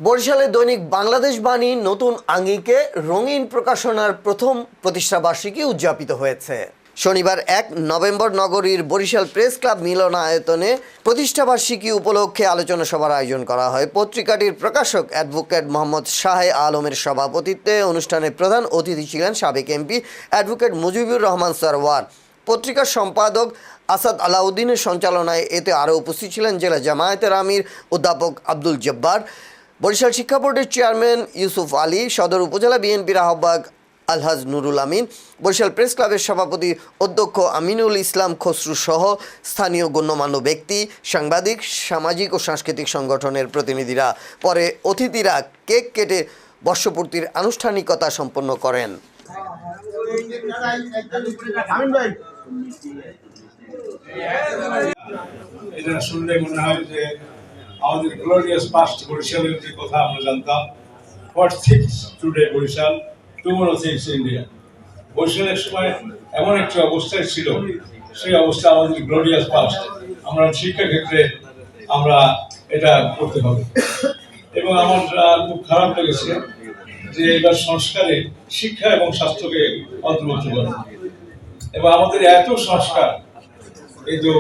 বরিশালে দৈনিক বাংলাদেশ বাণী নতুন আঙ্গিকে রঙিন প্রকাশনার প্রথম প্রতিষ্ঠাবার্ষিকী উদযাপিত হয়েছে। শনিবার 1 নভেম্বর নগরীর বরিশাল প্রেস ক্লাব মিলনায়তনে প্রতিষ্ঠাবার্ষিকী উপলক্ষে আলোচনা সভার আয়োজন করা হয়। পত্রিকাটির প্রকাশক অ্যাডভোকেট মোহাম্মদ শাহে আলমের সভাপতিত্বে অনুষ্ঠানে প্রধান অতিথি ছিলেন সাবেক এমপি অ্যাডভোকেট মুজিবুর রহমান সরওয়ার। পত্রিকার সম্পাদক আসাদ আলাউদ্দিনের সঞ্চালনায় এতে আরও উপস্থিত ছিলেন জেলা জামায়াতের আমির অধ্যাপক আব্দুল জব্বার, বরিশাল শিক্ষা বোর্ডের চেয়ারম্যান ইউসুফ আলী, সদর উপজেলা বিএনপির আহ্বায়ক আলহাজ নুরুল আমিন, বরিশাল প্রেস ক্লাবের সভাপতি অধ্যক্ষ আমিনুল ইসলাম খসরু সহ স্থানীয় গণ্যমান্য ব্যক্তি, সাংবাদিক, সামাজিক ও সাংস্কৃতিক সংগঠনের প্রতিনিধিরা। পরে অতিথিরা কেক কেটে বর্ষপূর্তির আনুষ্ঠানিকতা সম্পন্ন করেন। এটা শুনলে মনে হয় যে আমাদের গ্লোরিয়াস পাস্ট বরিশালের যে কথা আমরা জানতাম, what thinks today Barisal, tomorrow thinks India. বরিশালের সময় এমন একটি অবস্থায় ছিল, সেই অবস্থা আমাদের গ্লোরিয়াস পাস্ট। আমরা শিক্ষা ক্ষেত্রে আমরা এটা করতে হবে। এবং আমার খুব খারাপ লেগেছে যে এবার সংস্কারে শিক্ষা এবং স্বাস্থ্যকে অন্তর্ভুক্ত করে। এবং আমাদের এত সংস্কার, কিন্তু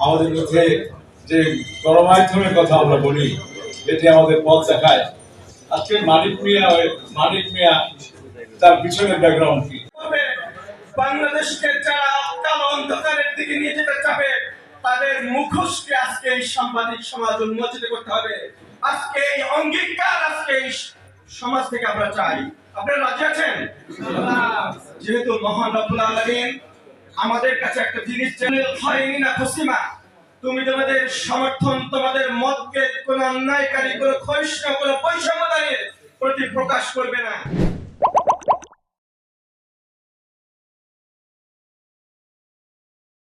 আমাদের মধ্যে যে গণমাধ্যমের কথা আমরা বলি, যেটি আমাদের পথ দেখায়, আজকে মানিক মিয়া তার পিছনের ব্যাকগ্রাউন্ড কি? বাংলাদেশকে যারা কালো অন্ধকারের দিকে নিয়ে যেতে চাবে, তাদের মুখোশকে আজকে এই সাংবাদিক সমাজ উন্মোচিত করতে হবে। আজকে এই অঙ্গীকার আজকে এই সমাজ থেকে আমরা চাই। আপনারা রাজি আছেন? যেহেতু মহান রব্বুল আলামিন আমাদের কাছে একটা জিনিস হয়নি না খুশিমা, তুমি তোমাদের সমর্থন, তোমাদের মতকে কোন অন্যায়কারী, কোন ক্ষয়িষ্ণু, কোন বৈষম্যকারীর প্রতি প্রকাশ করবে না।